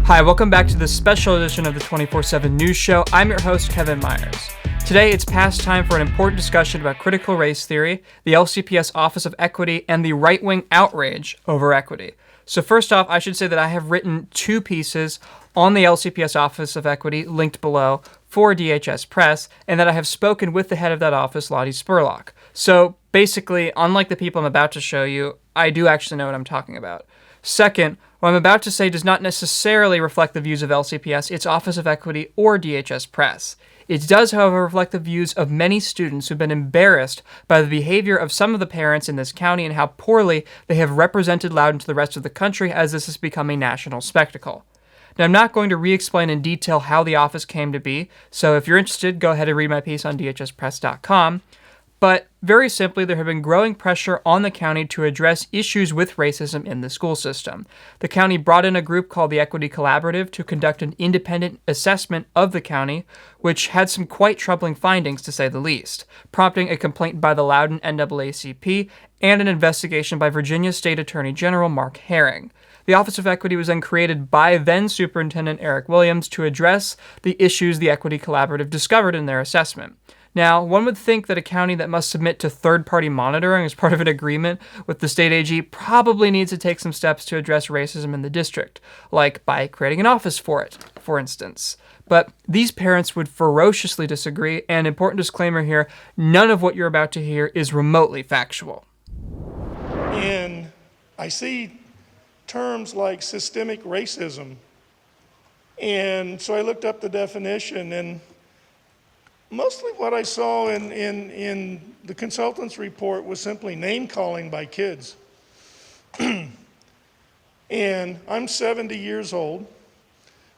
Hi, welcome back to this special edition of the 24/7 News Show. I'm your host, Kevin Myers. Today, it's past time for an important discussion about critical race theory, the LCPS Office of Equity, and the right-wing outrage over equity. So first off, I should say that I have written two pieces on the LCPS Office of Equity, linked below, for DHS Press, and that I have spoken with the head of that office, Lottie Spurlock. So basically, unlike the people I'm about to show you, I do actually know what I'm talking about. Second, what I'm about to say does not necessarily reflect the views of LCPS, its Office of Equity, or DHS Press. It does, however, reflect the views of many students who've been embarrassed by the behavior of some of the parents in this county and how poorly they have represented Loudoun to the rest of the country as this has become a national spectacle. Now, I'm not going to re-explain in detail how the office came to be, so if you're interested, go ahead and read my piece on dhspress.com. But very simply, there have been growing pressure on the county to address issues with racism in the school system. The county brought in a group called the Equity Collaborative to conduct an independent assessment of the county, which had some quite troubling findings, to say the least, prompting a complaint by the Loudoun NAACP and an investigation by Virginia State Attorney General Mark Herring. The Office of Equity was then created by then Superintendent Eric Williams to address the issues the Equity Collaborative discovered in their assessment. Now, one would think that a county that must submit to third-party monitoring as part of an agreement with the state AG probably needs to take some steps to address racism in the district, like by creating an office for it, for instance. But these parents would ferociously disagree, and important disclaimer here, none of what you're about to hear is remotely factual. And I see terms like systemic racism, and so I looked up the definition, and mostly what I saw in the consultant's report was simply name-calling by kids. And I'm 70 years old,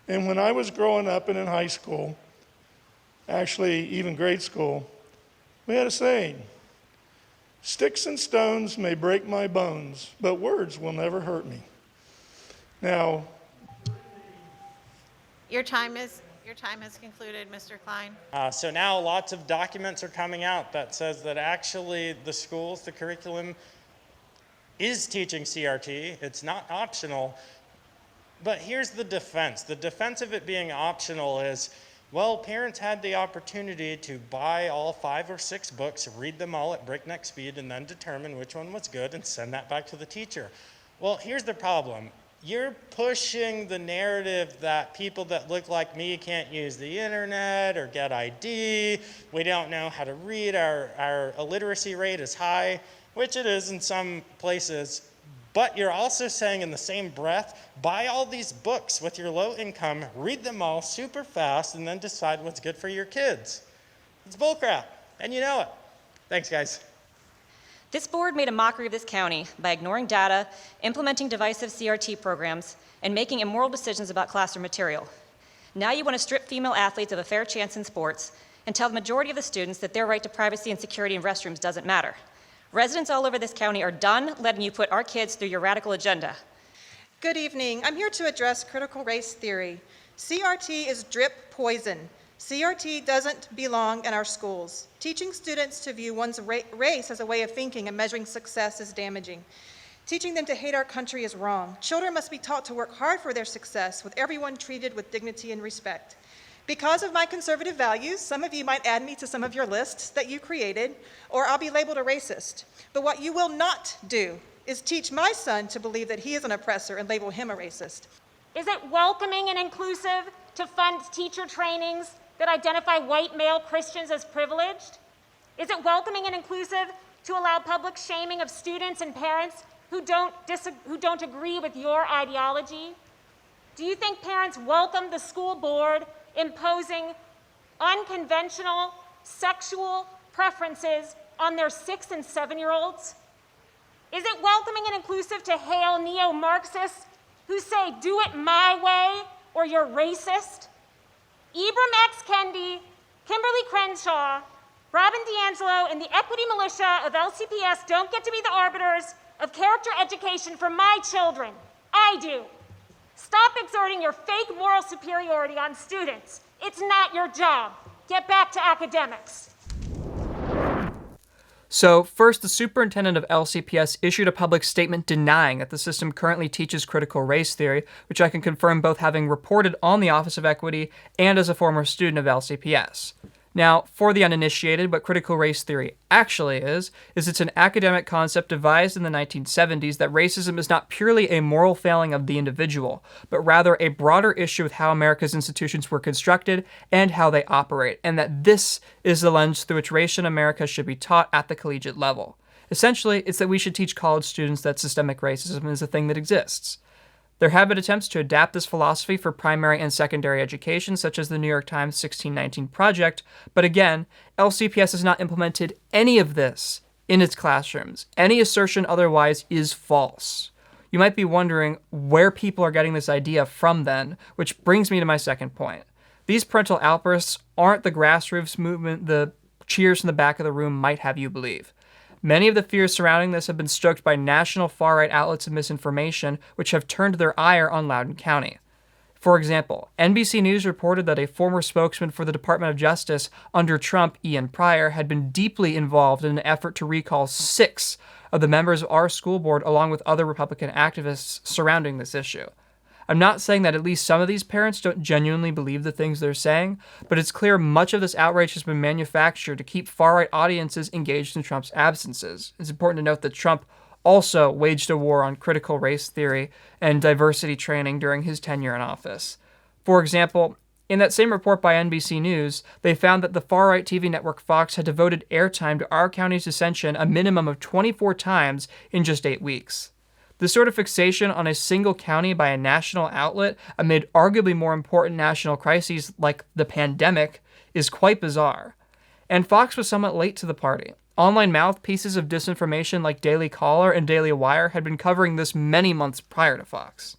and when I was growing up and in high school, actually even grade school, we had a saying, "Sticks and stones may break my bones, but words will never hurt me." Now, Your time has concluded, Mr. Klein. So now lots of documents are coming out that says that actually the schools, the curriculum is teaching CRT. It's not optional. But here's the defense. The defense of it being optional is, well, parents had the opportunity to buy all 5 or 6 books, read them all at breakneck speed, and then determine which one was good and send that back to the teacher. Well, here's the problem. You're pushing the narrative that people that look like me can't use the internet or get ID. We don't know how to read. Our illiteracy rate is high, which it is in some places. But you're also saying in the same breath, buy all these books with your low income, read them all super fast, and then decide what's good for your kids. It's bullcrap, and you know it. Thanks, guys. This board made a mockery of this county by ignoring data, implementing divisive CRT programs, and making immoral decisions about classroom material. Now you want to strip female athletes of a fair chance in sports and tell the majority of the students that their right to privacy and security in restrooms doesn't matter. Residents all over this county are done letting you put our kids through your radical agenda. Good evening. I'm here to address critical race theory. CRT is drip poison. CRT doesn't belong in our schools. Teaching students to view one's race as a way of thinking and measuring success is damaging. Teaching them to hate our country is wrong. Children must be taught to work hard for their success, with everyone treated with dignity and respect. Because of my conservative values, some of you might add me to some of your lists that you created, or I'll be labeled a racist. But what you will not do is teach my son to believe that he is an oppressor and label him a racist. Is it welcoming and inclusive to fund teacher trainings that identify white male Christians as privileged? Is it welcoming and inclusive to allow public shaming of students and parents who don't agree with your ideology? Do you think parents welcome the school board imposing unconventional sexual preferences on their 6- and 7-year-olds? Is it welcoming and inclusive to hail neo-Marxists who say, "Do it my way or you're racist"? Ibram X. Kendi, Kimberly Crenshaw, Robin DiAngelo, and the equity militia of LCPS don't get to be the arbiters of character education for my children. I do. Stop exerting your fake moral superiority on students. It's not your job. Get back to academics. So first, the superintendent of LCPS issued a public statement denying that the system currently teaches critical race theory, which I can confirm both having reported on the Office of Equity and as a former student of LCPS. Now, for the uninitiated, what critical race theory actually is it's an academic concept devised in the 1970s that racism is not purely a moral failing of the individual, but rather a broader issue with how America's institutions were constructed and how they operate, and that this is the lens through which race in America should be taught at the collegiate level. Essentially, it's that we should teach college students that systemic racism is a thing that exists. There have been attempts to adapt this philosophy for primary and secondary education, such as the New York Times 1619 Project, but again, LCPS has not implemented any of this in its classrooms. Any assertion otherwise is false. You might be wondering where people are getting this idea from then, which brings me to my second point. These parental outbursts aren't the grassroots movement the cheers from the back of the room might have you believe. Many of the fears surrounding this have been stoked by national far-right outlets of misinformation, which have turned their ire on Loudoun County. For example, NBC News reported that a former spokesman for the Department of Justice under Trump, Ian Pryor, had been deeply involved in an effort to recall 6 of the members of our school board along with other Republican activists surrounding this issue. I'm not saying that at least some of these parents don't genuinely believe the things they're saying, but it's clear much of this outrage has been manufactured to keep far-right audiences engaged in Trump's absences. It's important to note that Trump also waged a war on critical race theory and diversity training during his tenure in office. For example, in that same report by NBC News, they found that the far-right TV network Fox had devoted airtime to our county's dissension a minimum of 24 times in just 8 weeks. This sort of fixation on a single county by a national outlet amid arguably more important national crises like the pandemic is quite bizarre. And Fox was somewhat late to the party. Online mouthpieces of disinformation like Daily Caller and Daily Wire had been covering this many months prior to Fox.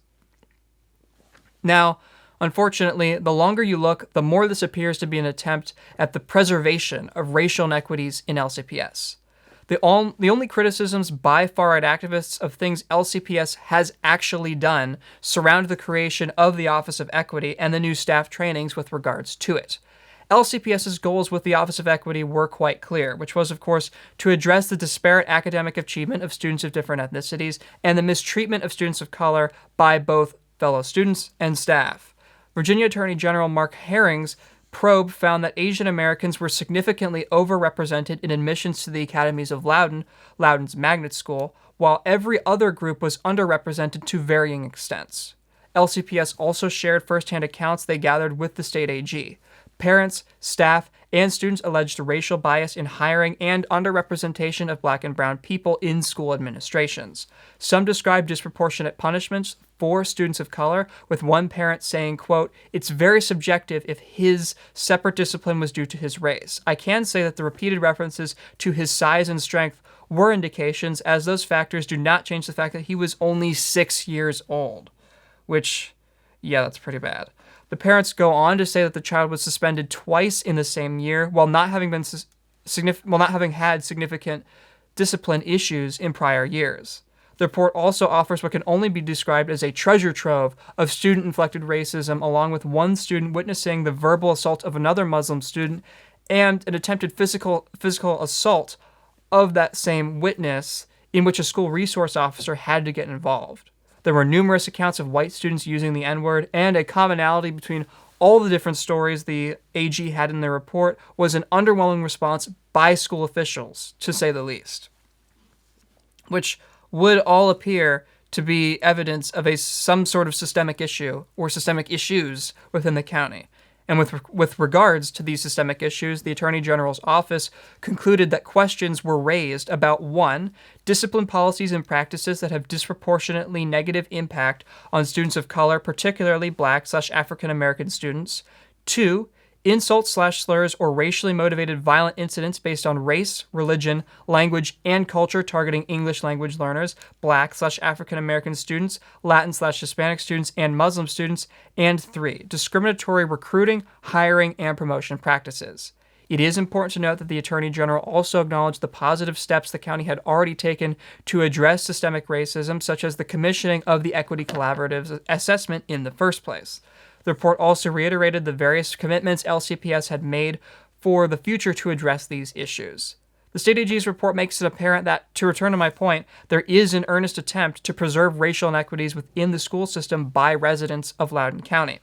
Now, unfortunately, the longer you look, the more this appears to be an attempt at the preservation of racial inequities in LCPS. The only criticisms by far-right activists of things LCPS has actually done surround the creation of the Office of Equity and the new staff trainings with regards to it. LCPS's goals with the Office of Equity were quite clear, which was, of course, to address the disparate academic achievement of students of different ethnicities and the mistreatment of students of color by both fellow students and staff. Virginia Attorney General Mark Herring's probe found that Asian Americans were significantly overrepresented in admissions to the academies of Loudoun, Loudoun's magnet school, while every other group was underrepresented to varying extents. LCPS also shared firsthand accounts they gathered with the state AG. Parents, staff, and students alleged racial bias in hiring and underrepresentation of black and brown people in school administrations. Some described disproportionate punishments for students of color, with one parent saying, quote, "It's very subjective if his separate discipline was due to his race. I can say that the repeated references to his size and strength were indications, as those factors do not change the fact that he was only 6 years old." Which, yeah, that's pretty bad. The parents go on to say that the child was suspended twice in the same year while not having had significant discipline issues in prior years. The report also offers what can only be described as a treasure trove of student-inflected racism, along with one student witnessing the verbal assault of another Muslim student and an attempted physical assault of that same witness in which a school resource officer had to get involved. There were numerous accounts of white students using the N-word, and a commonality between all the different stories the AG had in their report was an underwhelming response by school officials, to say the least, which would all appear to be evidence of some sort of systemic issue or systemic issues within the county. And with regards to these systemic issues, the Attorney General's office concluded that questions were raised about 1, discipline policies and practices that have disproportionately negative impact on students of color, particularly Black/African American students, 2, insults/slurs or racially motivated violent incidents based on race, religion, language, and culture targeting English language learners, Black/African American students, Latin/Hispanic students, and Muslim students, and 3, discriminatory recruiting, hiring, and promotion practices. It is important to note that the Attorney General also acknowledged the positive steps the county had already taken to address systemic racism, such as the commissioning of the Equity Collaborative's assessment in the first place. The report also reiterated the various commitments LCPS had made for the future to address these issues. The state AG's report makes it apparent that, to return to my point, there is an earnest attempt to preserve racial inequities within the school system by residents of Loudoun County.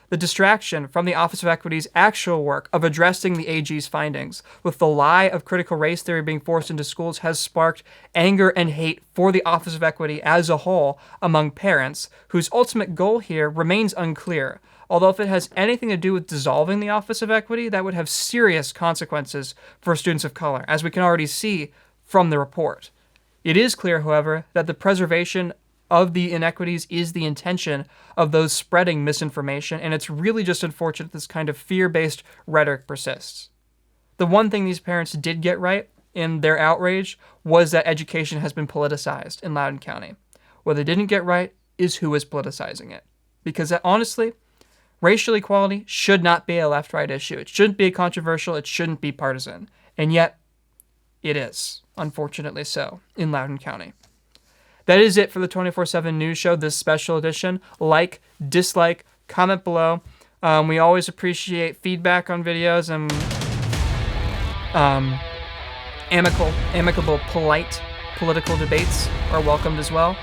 The distraction from the Office of Equity's actual work of addressing the AG's findings, with the lie of critical race theory being forced into schools, has sparked anger and hate for the Office of Equity as a whole among parents, whose ultimate goal here remains unclear. Although if it has anything to do with dissolving the Office of Equity, that would have serious consequences for students of color, as we can already see from the report. It is clear, however, that the preservation of the inequities is the intention of those spreading misinformation, and it's really just unfortunate this kind of fear-based rhetoric persists. The one thing these parents did get right in their outrage was that education has been politicized in Loudoun County. What they didn't get right is who is politicizing it. Because honestly, racial equality should not be a left-right issue. It shouldn't be controversial. It shouldn't be partisan. And yet, it is, unfortunately so, in Loudoun County. That is it for the 24/7 News Show, this special edition. Like, dislike, comment below. We always appreciate feedback on videos, and amicable, polite political debates are welcomed as well.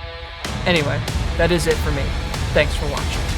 Anyway, that is it for me. Thanks for watching.